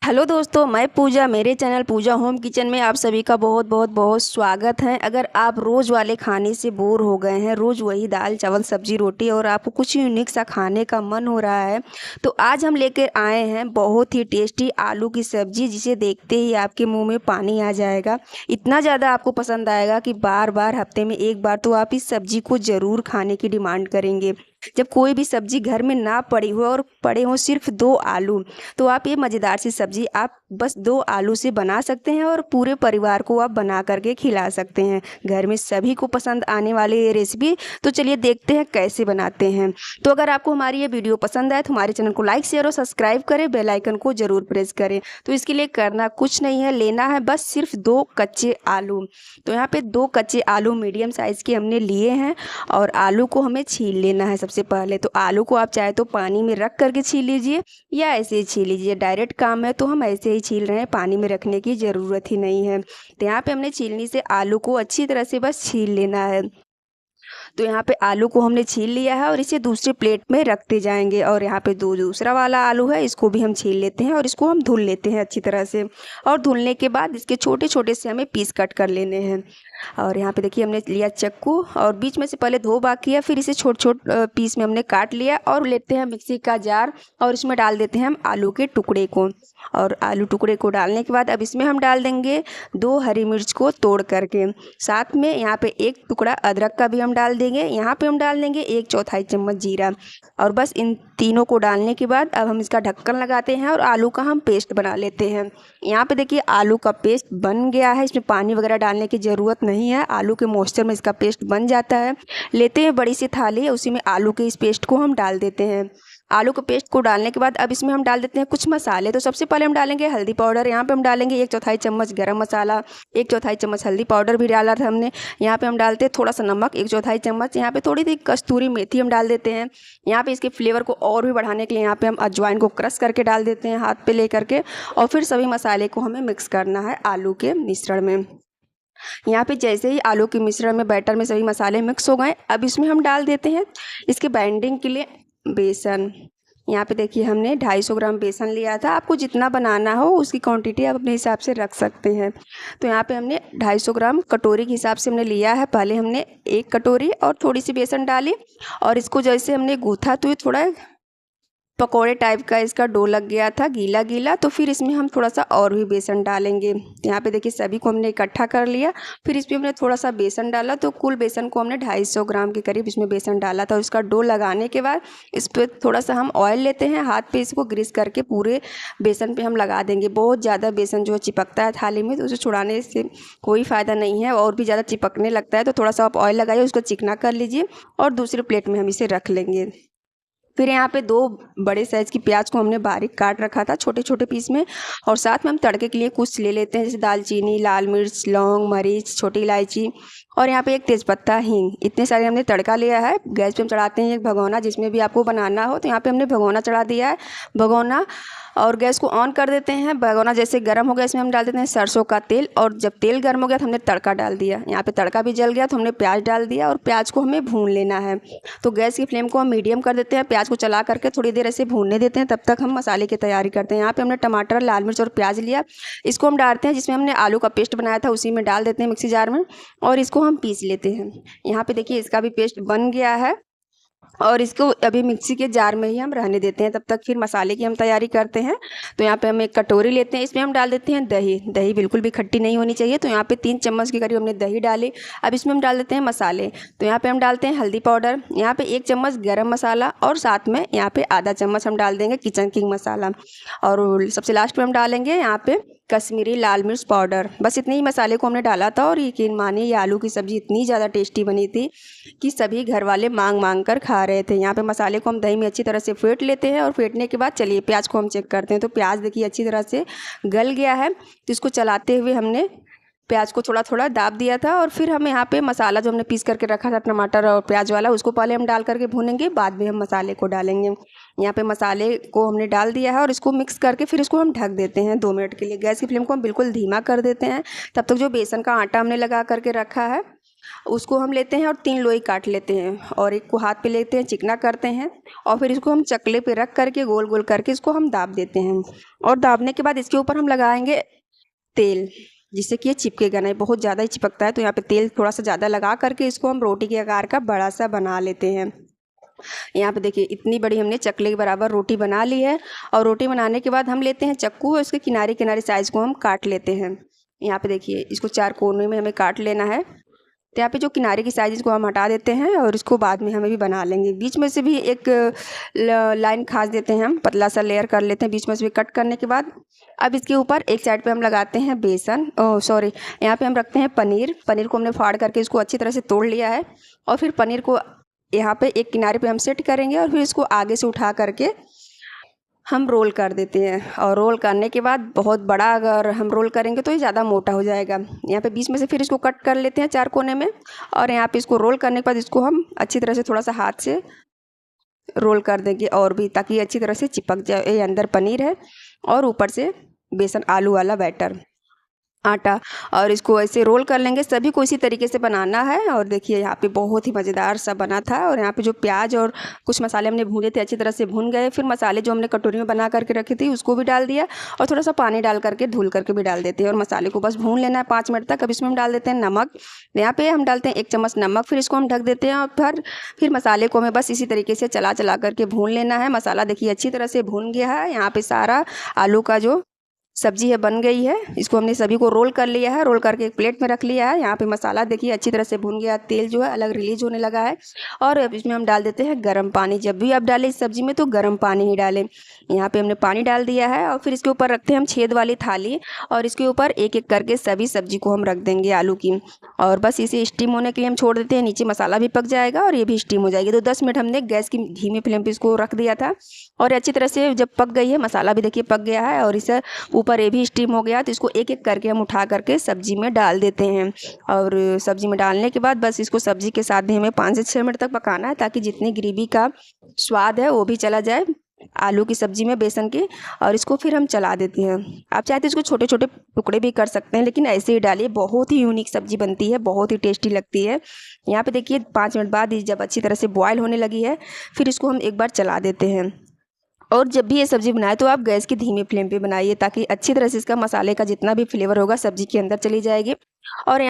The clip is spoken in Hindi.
हेलो दोस्तों, मैं पूजा। मेरे चैनल पूजा होम किचन में आप सभी का बहुत बहुत बहुत स्वागत है। अगर आप रोज़ वाले खाने से बोर हो गए हैं, रोज़ वही दाल चावल सब्जी रोटी, और आपको कुछ यूनिक सा खाने का मन हो रहा है, तो आज हम लेकर आए हैं बहुत ही टेस्टी आलू की सब्जी, जिसे देखते ही आपके मुंह में पानी आ जाएगा। इतना ज़्यादा आपको पसंद आएगा कि बार बार हफ्ते में एक बार तो आप इस सब्जी को ज़रूर खाने की डिमांड करेंगे। जब कोई भी सब्जी घर में ना पड़ी हो और पड़े हों सिर्फ 2 आलू, तो आप ये मज़ेदार सी सब्जी आप बस 2 आलू से बना सकते हैं और पूरे परिवार को आप बना करके खिला सकते हैं। घर में सभी को पसंद आने वाली ये रेसिपी, तो चलिए देखते हैं कैसे बनाते हैं। तो अगर आपको हमारी ये वीडियो पसंद आए तो हमारे चैनल को लाइक शेयर और सब्सक्राइब करें, बेल आइकन को ज़रूर प्रेस करें। तो इसके लिए करना कुछ नहीं है, लेना है बस सिर्फ 2 कच्चे आलू। तो यहाँ पे 2 कच्चे आलू मीडियम साइज़ के हमने लिए हैं, और आलू को हमें छील लेना है। सबसे पहले तो आलू को आप चाहे तो पानी में रख करके छील लीजिए, या ऐसे ही छील लीजिए। डायरेक्ट काम है तो हम ऐसे ही छील रहे हैं, पानी में रखने की ज़रूरत ही नहीं है। तो यहाँ पे हमने छीलनी से आलू को अच्छी तरह से बस छील लेना है। तो यहाँ पे आलू को हमने छील लिया है और इसे दूसरी प्लेट में रखते जाएंगे। और यहाँ पे दूसरा वाला आलू है, इसको भी हम छील लेते हैं और इसको हम धुल लेते हैं अच्छी तरह से। और धुलने के बाद इसके छोटे छोटे से हमें पीस कट कर लेने हैं। और यहाँ पे देखिए हमने लिया चक्कू, और बीच में से पहले धो बा किया, फिर इसे छोट छोट पीस में हमने काट लिया। और लेते हैं मिक्सी का जार, और इसमें डाल देते हैं हम आलू के टुकड़े को। और आलू टुकड़े को डालने के बाद अब इसमें हम डाल देंगे 2 हरी मिर्च को तोड़ करके। साथ में यहाँ पे 1 टुकड़ा अदरक का भी हम डाल देंगे। यहाँ पे हम डाल देंगे 1/4 चम्मच जीरा। और बस इन तीनों को डालने के बाद अब हम इसका ढक्कन लगाते हैं और आलू का हम पेस्ट बना लेते हैं। यहाँ पे देखिए आलू का पेस्ट बन गया है, इसमें पानी वगैरह डालने की ज़रूरत नहीं है, आलू के मॉइस्चर में इसका पेस्ट बन जाता है। लेते हैं बड़ी सी थाली, उसी में आलू के इस पेस्ट को हम डाल देते हैं। आलू के पेस्ट को डालने के बाद अब इसमें हम डाल देते हैं कुछ मसाले। तो सबसे पहले हम डालेंगे हल्दी पाउडर। यहाँ पे हम डालेंगे 1/4 चम्मच गरम मसाला, 1/4 चम्मच हल्दी पाउडर भी डाला था हमने। यहाँ पे हम डालते हैं थोड़ा सा नमक, 1/4 चम्मच। यहाँ पे थोड़ी सी कस्तूरी मेथी हम डाल देते हैं। यहाँ पे इसके फ्लेवर को और भी बढ़ाने के लिए यहाँ पे हम अजवाइन को क्रश करके डाल देते हैं हाथ पे ले करके। और फिर सभी मसाले को हमें मिक्स करना है आलू के मिश्रण में। यहाँ पे जैसे ही आलू के मिश्रण में बैटर में सभी मसाले मिक्स हो गए, अब इसमें हम डाल देते हैं इसके बाइंडिंग के लिए बेसन। यहाँ पे देखिए हमने 250 ग्राम बेसन लिया था। आपको जितना बनाना हो उसकी क्वांटिटी आप अपने हिसाब से रख सकते हैं। तो यहाँ पे हमने 250 ग्राम कटोरी के हिसाब से हमने लिया है। पहले हमने 1 कटोरी और थोड़ी सी बेसन डाली, और इसको जैसे हमने गूथा तो ये थोड़ा पकोड़े टाइप का इसका डो लग गया था, गीला गीला। तो फिर इसमें हम थोड़ा सा और भी बेसन डालेंगे। यहाँ पे देखिए सभी को हमने इकट्ठा कर लिया, फिर इसमें हमने थोड़ा सा बेसन डाला। तो कुल बेसन को हमने 250 ग्राम के करीब इसमें बेसन डाला था। उसका डो लगाने के बाद इस पर थोड़ा सा हम ऑयल लेते हैं, हाथ पे इसको ग्रीस करके पूरे बेसन पे हम लगा देंगे। बहुत ज़्यादा बेसन जो चिपकता है थाली में, तो उसे छुड़ाने से कोई फ़ायदा नहीं है, और भी ज़्यादा चिपकने लगता है। तो थोड़ा सा आप ऑयल लगाइए, उसको चिकना कर लीजिए, और दूसरी प्लेट में हम इसे रख लेंगे। फिर यहाँ पे 2 बड़े साइज़ की प्याज को हमने बारीक काट रखा था छोटे छोटे पीस में। और साथ में हम तड़के के लिए कुछ ले लेते हैं, जैसे दालचीनी, लाल मिर्च, लौंग, मरीच, छोटी इलायची, और यहाँ पे 1 तेज़पत्ता, हींग। इतने सारे हमने तड़का लिया है। गैस पे हम चढ़ाते हैं एक भगोना, जिसमें भी आपको बनाना हो। तो यहाँ पे हमने भगोना चढ़ा दिया है, भगोना, और गैस को ऑन कर देते हैं। भगोना जैसे गर्म हो गया, इसमें हम डाल देते हैं सरसों का तेल। और जब तेल गर्म हो गया तो हमने तड़का डाल दिया। यहाँ पे तड़का भी जल गया तो हमने प्याज डाल दिया, और प्याज को हमें भून लेना है। तो गैस की फ्लेम को हम मीडियम कर देते हैं, प्याज को चला करके थोड़ी देर ऐसे भूनने देते हैं। तब तक हम मसाले की तैयारी करते हैं। यहाँ पे हमने टमाटर, लाल मिर्च और प्याज लिया, इसको हम डालते हैं। जिसमें हमने आलू का पेस्ट बनाया था उसी में डाल देते हैं मिक्सी जार में, और इसको हम पीस लेते हैं। यहाँ पे देखिए इसका भी पेस्ट बन गया है, और इसको अभी मिक्सी के जार में ही हम रहने देते हैं। तब तक फिर मसाले की हम तैयारी करते हैं। तो यहाँ पे हम 1 कटोरी लेते हैं, इसमें हम डाल देते हैं दही। दही बिल्कुल भी खट्टी नहीं होनी चाहिए। तो यहाँ पे 3 चम्मच के करीब हमने दही डाली। अब इसमें हम डाल देते हैं मसाले। तो यहाँ पे हम डालते हैं हल्दी पाउडर, यहाँ पे 1 चम्मच गरम मसाला, और साथ में यहाँ पे आधा चम्मच हम डाल देंगे किचन किंग मसाला। और सबसे लास्ट में हम डालेंगे यहाँ पे कश्मीरी लाल मिर्च पाउडर। बस इतने ही मसाले को हमने डाला था, और यकीन मानिए ये आलू की सब्ज़ी इतनी ज़्यादा टेस्टी बनी थी कि सभी घर वाले मांग मांग कर खा रहे थे। यहाँ पे मसाले को हम दही में अच्छी तरह से फेंट लेते हैं, और फेंटने के बाद चलिए प्याज को हम चेक करते हैं। तो प्याज देखिए अच्छी तरह से गल गया है। तो इसको चलाते हुए हमने प्याज को थोड़ा थोड़ा दाब दिया था। और फिर हम यहाँ पे मसाला जो हमने पीस करके रखा था टमाटर और प्याज वाला, उसको पहले हम डाल करके भूनेंगे, बाद में हम मसाले को डालेंगे। यहाँ पे मसाले को हमने डाल दिया है, और इसको मिक्स करके फिर इसको हम ढक देते हैं 2 मिनट के लिए। गैस की फ्लेम को हम बिल्कुल धीमा कर देते हैं। तब तक जो बेसन का आटा हमने लगा करके रखा है उसको हम लेते हैं और 3 लोई काट लेते हैं और एक को हाथ पे लेते हैं, चिकना करते हैं और फिर इसको हम चकले पे रख करके गोल गोल करके इसको हम दाब देते हैं। और दाबने के बाद इसके ऊपर हम लगाएंगे तेल, जिससे कि ये चिपकेगा नहीं, बहुत ज़्यादा ही चिपकता है। तो यहाँ पे तेल थोड़ा सा ज़्यादा लगा करके इसको हम रोटी के आकार का बड़ा सा बना लेते हैं। यहाँ पे देखिए इतनी बड़ी हमने चकले के बराबर रोटी बना ली है। और रोटी बनाने के बाद हम लेते हैं चक्कू और इसके किनारे किनारे साइज़ को हम काट लेते हैं। यहाँ पे देखिए इसको 4 कोने में हमें काट लेना है। तो यहाँ पे जो किनारे की साइज़ इसको हम हटा देते हैं और इसको बाद में हमें भी बना लेंगे। बीच में से भी एक लाइन खींच देते हैं, हम पतला सा लेयर कर लेते हैं बीच में से भी कट करने के बाद। अब इसके ऊपर एक साइड पे हम लगाते हैं बेसन, सॉरी, यहाँ पे हम रखते हैं पनीर। पनीर को हमने फाड़ करके इसको अच्छी तरह से तोड़ लिया है और फिर पनीर को यहाँ पे एक किनारे पे हम सेट करेंगे और फिर इसको आगे से उठा करके हम रोल कर देते हैं। और रोल करने के बाद बहुत बड़ा अगर हम रोल करेंगे तो ये ज़्यादा मोटा हो जाएगा। यहाँ पे बीच में से फिर इसको कट कर लेते हैं 4 कोने में और यहाँ पे इसको रोल करने के बाद इसको हम अच्छी तरह से थोड़ा सा हाथ से रोल कर देंगे और भी, ताकि अच्छी तरह से चिपक जाए। ये अंदर पनीर है और ऊपर से बेसन आलू वाला बैटर, आटा, और इसको ऐसे रोल कर लेंगे। सभी को इसी तरीके से बनाना है। और देखिए यहाँ पे बहुत ही मज़ेदार सा बना था। और यहाँ पे जो प्याज और कुछ मसाले हमने भूने थे अच्छी तरह से भून गए। फिर मसाले जो हमने कटोरी में बना करके रखी थी उसको भी डाल दिया और थोड़ा सा पानी डाल करके धुल करके भी डाल देते हैं और मसाले को बस भून लेना है 5 मिनट तक। अब इसमें हम डाल देते हैं नमक। यहाँ पे हम डालते हैं 1 चम्मच नमक। फिर इसको हम ढक देते हैं और फिर मसाले को हमें बस इसी तरीके से चला चला करके भून लेना है। मसाला देखिए अच्छी तरह से भून गया है। यहाँ पे सारा आलू का जो सब्जी है बन गई है। इसको हमने सभी को रोल कर लिया है, रोल करके एक प्लेट में रख लिया है। यहाँ पे मसाला देखिए अच्छी तरह से भून गया, तेल जो है अलग रिलीज होने लगा है। और अब इसमें हम डाल देते हैं गर्म पानी। जब भी आप डालें इस सब्जी में तो गर्म पानी ही डालें। यहाँ पे हमने पानी डाल दिया है और फिर इसके ऊपर रखते हैं हम छेद वाली थाली और इसके ऊपर एक एक करके सभी सब्जी को हम रख देंगे आलू की। और बस इसे स्टीम होने के लिए हम छोड़ देते हैं। नीचे मसाला भी पक जाएगा और ये भी स्टीम हो जाएगी। तो 10 मिनट हमने गैस की धीमी फ्लेम पर इसको रख दिया था और अच्छी तरह से जब पक गई है, मसाला भी देखिए पक गया है और इसे ऊपर ये भी स्टीम हो गया। तो इसको एक एक करके हम उठा करके सब्जी में डाल देते हैं। और सब्जी में डालने के बाद बस इसको सब्जी के साथ भी हमें 5 से 6 मिनट तक पकाना है, ताकि जितनी ग्रेवी का स्वाद है वो भी चला जाए आलू की सब्जी में बेसन के। और इसको फिर हम चला देते हैं। आप चाहते इसको छोटे छोटे टुकड़े भी कर सकते हैं, लेकिन ऐसे ही डालिए, बहुत ही यूनिक सब्जी बनती है, बहुत ही टेस्टी लगती है। यहाँ पे देखिए 5 मिनट बाद जब अच्छी तरह से बॉयल होने लगी है, फिर इसको हम एक बार चला देते हैं। और जब भी ये सब्ज़ी बनाए तो आप गैस की धीमी फ्लेम पे बनाइए, ताकि अच्छी तरह से इसका मसाले का जितना भी फ्लेवर होगा सब्ज़ी के अंदर चली जाएगी। और